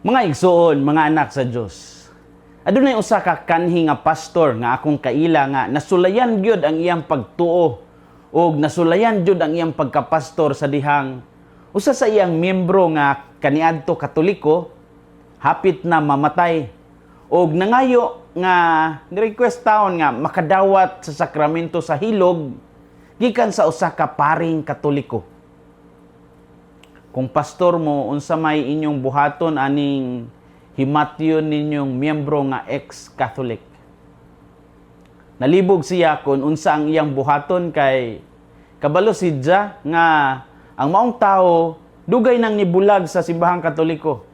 Mga igsoon, mga anak sa Dios. Adunay usa ka kanhi nga pastor nga akong kaila nga nasulayan gyud ang iyang pagtuo ug nasulayan gyud ang iyang pagkapastor sa dihang usa sa iyang miyembro nga kaniadto Katoliko hapit na mamatay ug nangayo nga ni-request taon nga makadawat sa sakramento sa hilog gikan sa usa ka paring Katoliko. Kung pastor mo, unsa may inyong buhaton aning himatyon ninyong miyembro nga ex-Catholic. Nalibog siya kung unsa ang iyang buhaton kay kabalo sidya nga ang maong tao dugay nang nibulag sa simbahang Katoliko.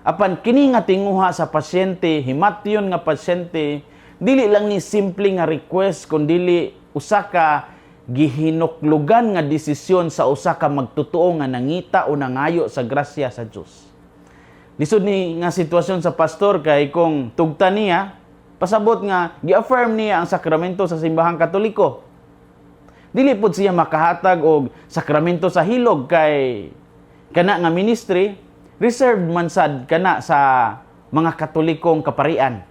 Apan kini nga tinguha sa pasyente, himatyon nga pasyente, dili lang ni simple nga request kundi usa ka gihinuklugan nga desisyon sa usa ka magtotoo nga nangita o nangayo sa grasya sa Dios. Lisod ni nga sitwasyon sa pastor kay kung tugta niya, pasabot nga gi-affirm niya ang sakramento sa simbahang Katoliko. Dili pud siya makahatag og sakramento sa hilog kay kana nga ministry reserved man sad kana sa mga Katolikong kaparian.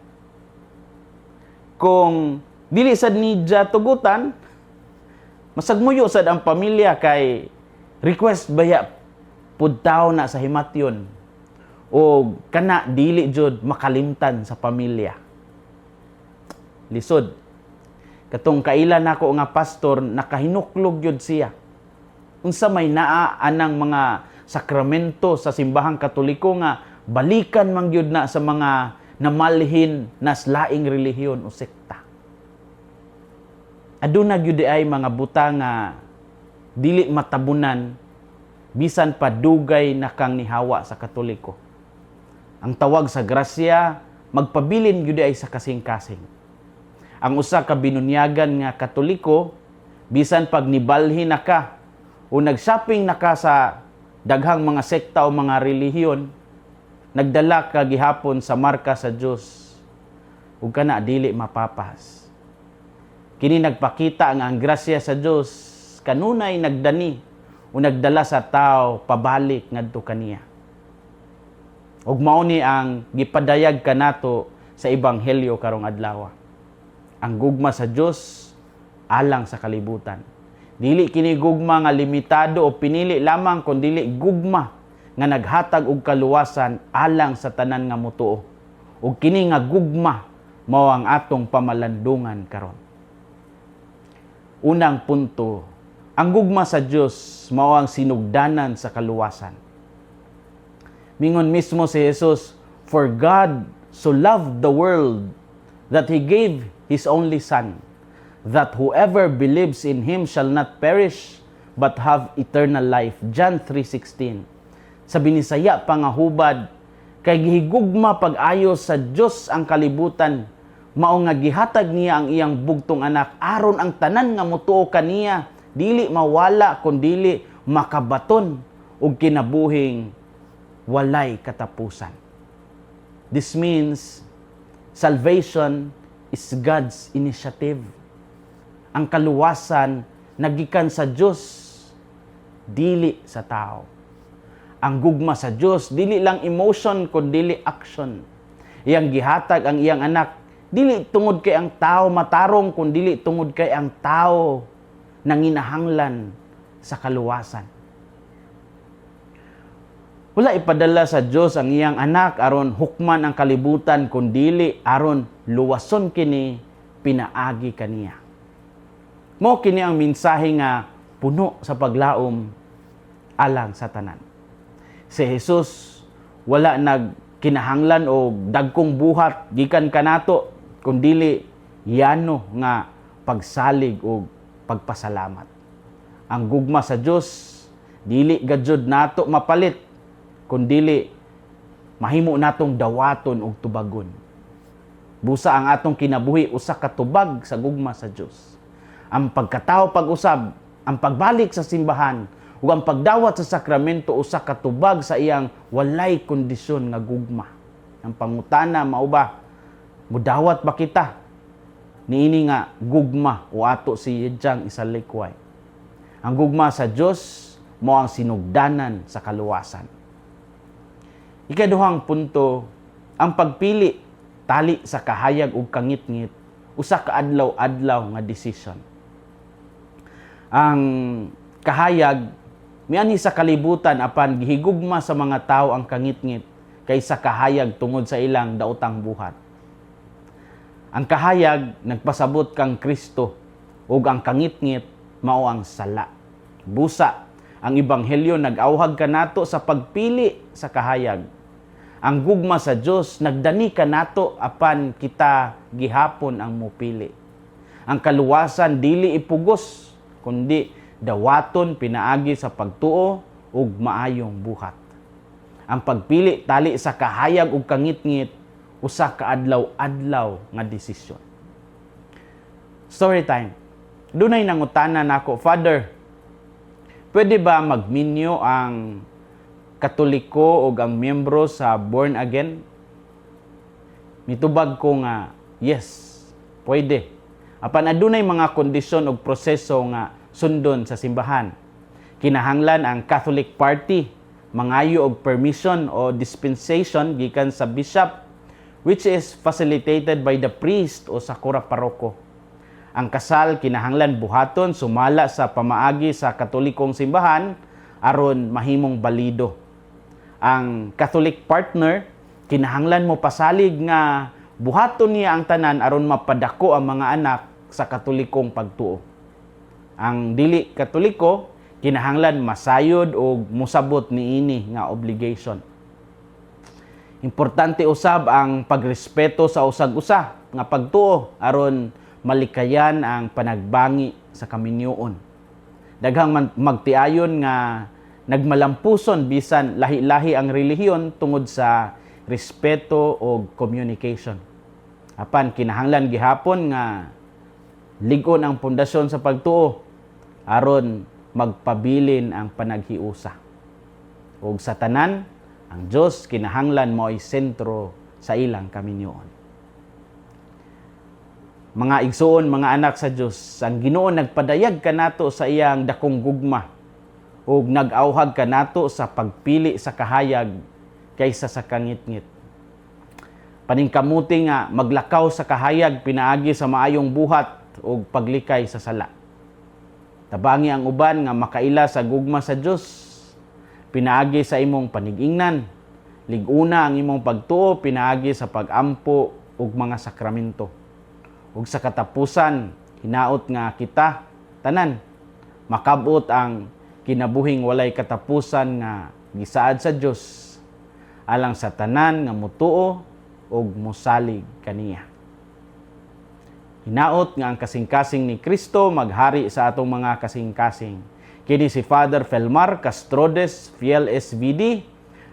Kung dili sad nidya tugutan, masagmuyo sad ang pamilya kay request baya pud tawo na sa himatyon o kana dili jud makalimtan sa pamilya. Lisod. Katong kaila nako nga pastor nakahinuklog jud siya. Unsa may naa anang mga sakramento sa simbahang Katoliko nga balikan man gyud na sa mga namalhin nas laing relihiyon o sekta. Aduna gyud ay mga buta nga dili matabunan bisan pa dugay na kang nihawa sa Katoliko. Ang tawag sa grasya magpabilin gyud ay sa kasing-kasing. Ang usa ka binunyagan nga Katoliko bisan pag nibalhin na ka o nag-shopping na ka sa daghang mga sekta o mga relihiyon, nagdala ka gihapon sa marka sa Dios ug kana dili mapapas. Kini nagpakita ang grasya sa Dios kanunay nagdani o nagdala sa tao pabalik ngadto kaniya. Ug mao ni ang gipadayag kanato sa ebanghelyo karong adlaw. Ang gugma sa Dios alang sa kalibutan. Dili kini gugma nga limitado o pinili lamang kundi dili gugma nga naghatag og kaluwasan alang sa tanan nga motuo. Ug kini nga gugma mao ang atong pamalandungan karon. Unang punto, ang gugma sa Dios mao ang sinugdanan sa kaluwasan. Mingon mismo si Jesus, "For God so loved the world that He gave His only Son, that whoever believes in Him shall not perish, but have eternal life." John 3:16. Sa binisaya pa nga hubad, kay gihigugma pag-ayo sa Dios ang kalibutan, mao nga gihatag niya ang iyang bugtong anak aron ang tanan nga motuo kaniya dili mawala kundi makabaton og kinabuhing walay katapusan. This means salvation is God's initiative. Ang kaluwasan nagikan sa Dios, dili sa tao. Ang gugma sa Dios dili lang emotion kundi action. Iyang gihatag ang iyang anak dili tungod kay ang tao matarong kundi tungod kay ang tao nanginahanglan sa kaluwasan. Wala ipadala sa Dios ang iyang anak aron hukman ang kalibutan kundi aron luwason kini pinaagi kaniya. Mao kini ang mensahe nga puno sa paglaom alang sa tanan. Si Jesus wala nagkinahanglan o dagkong buhat gikan kanato kundi yano nga pagsalig o pagpasalamat. Ang gugma sa Dios dili gajud nato mapalit kundi mahimo natong dawaton og tubagon. Busa ang atong kinabuhi usa ka tubag sa gugma sa Dios. Ang pagkatao pag-usab, ang pagbalik sa simbahan ug ang pagdawat sa sakramento usa ka tubag sa iyang walay kondisyon nga gugma. Ang pangutana mao ba mudawat ba kita niini nga gugma o ato si Yedyang isalikway. Ang gugma sa Dios mao ang sinugdanan sa kaluwasan. Ikaduhang punto, ang pagpili tali sa kahayag ug kangit-ngit usa ka adlaw-adlaw nga decision. Ang kahayag mianhi sa kalibutan apan gihigugma sa mga tawo ang kangit-ngit kaysa kahayag tungod sa ilang daotang buhat. Ang kahayag nagpasabot kang Kristo ug ang kangit-ngit mao ang sala. Busa, ang ebanghelyo nag-awhag kanato sa pagpili sa kahayag. Ang gugma sa Dios nagdani kanato apan kita gihapon ang mupili. Ang kaluwasan dili ipugos kundi dawaton pinaagi sa pagtuo ug maayong buhat. Ang pagpili tali sa kahayag ug kangit-ngit usa ka adlaw-adlaw nga desisyon. Story time. Dunay nangutana nako, Father, pwede ba magminyo ang Katoliko o ang miyembro sa born again? Mitubag ko nga, yes, pwede. Apan adunay mga kondisyon o proseso nga sundon sa simbahan. Kinahanglan ang Catholic Party mangayo og permission o dispensation gikan sa bishop, which is facilitated by the priest o sa kura paroko. Ang kasal kinahanglan buhaton sumala sa pamaagi sa Katolikong simbahan aron mahimong balido. Ang Catholic partner kinahanglan mo pasalig nga buhaton niya ang tanan aron mapadako ang mga anak sa Katolikong pagtuo. Ang dili Katoliko kinahanglan masayod o musabot niini nga obligation. Importante usab ang pagrespeto sa usag-usa nga pagtuo aron malikayan ang panagbangi sa kaminyoon. Daghang magtiayon nga nagmalampuson bisan lahi-lahi ang relihiyon tungod sa respeto o communication. Apan kinahanglan gihapon nga lig-on ang pundasyon sa pagtuo aron magpabilin ang panaghiusa. Ug sa tanan, ang Dios kinahanglan mao'y sentro sa ilang kaminyoon. Mga igsoon, mga anak sa Dios, ang Ginoo nagpadayag kanato sa iyang dakong gugma ug nag-awhag kanato sa pagpili sa kahayag kaysa sa kangit-ngit. Paningkamuti nga maglakaw sa kahayag pinaagi sa maayong buhat ug paglikay sa sala. Tabangi ang uban nga makaila sa gugma sa Dios, pinaagi sa imong panigingnan, lig-una ang imong pagtuo pinaagi sa pag-ampo ug mga sakramento. Ug sa katapusan, hinaot nga kita tanan makabot ang kinabuhing walay katapusan nga gisaad sa Dios alang sa tanan nga mutuo ug mosalig kaniya. Hinaot nga ang kasing-kasing ni Kristo maghari sa atong mga kasing-kasing. Kini si Father Felmar Castrodes, Fiel SVD,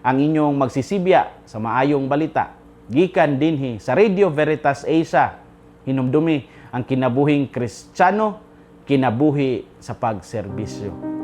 ang inyong magsisibya sa maayong balita. Gikan dinhi sa Radio Veritas Asia, hinumdumi ang kinabuhing Kristiyano, kinabuhi sa pagserbisyo.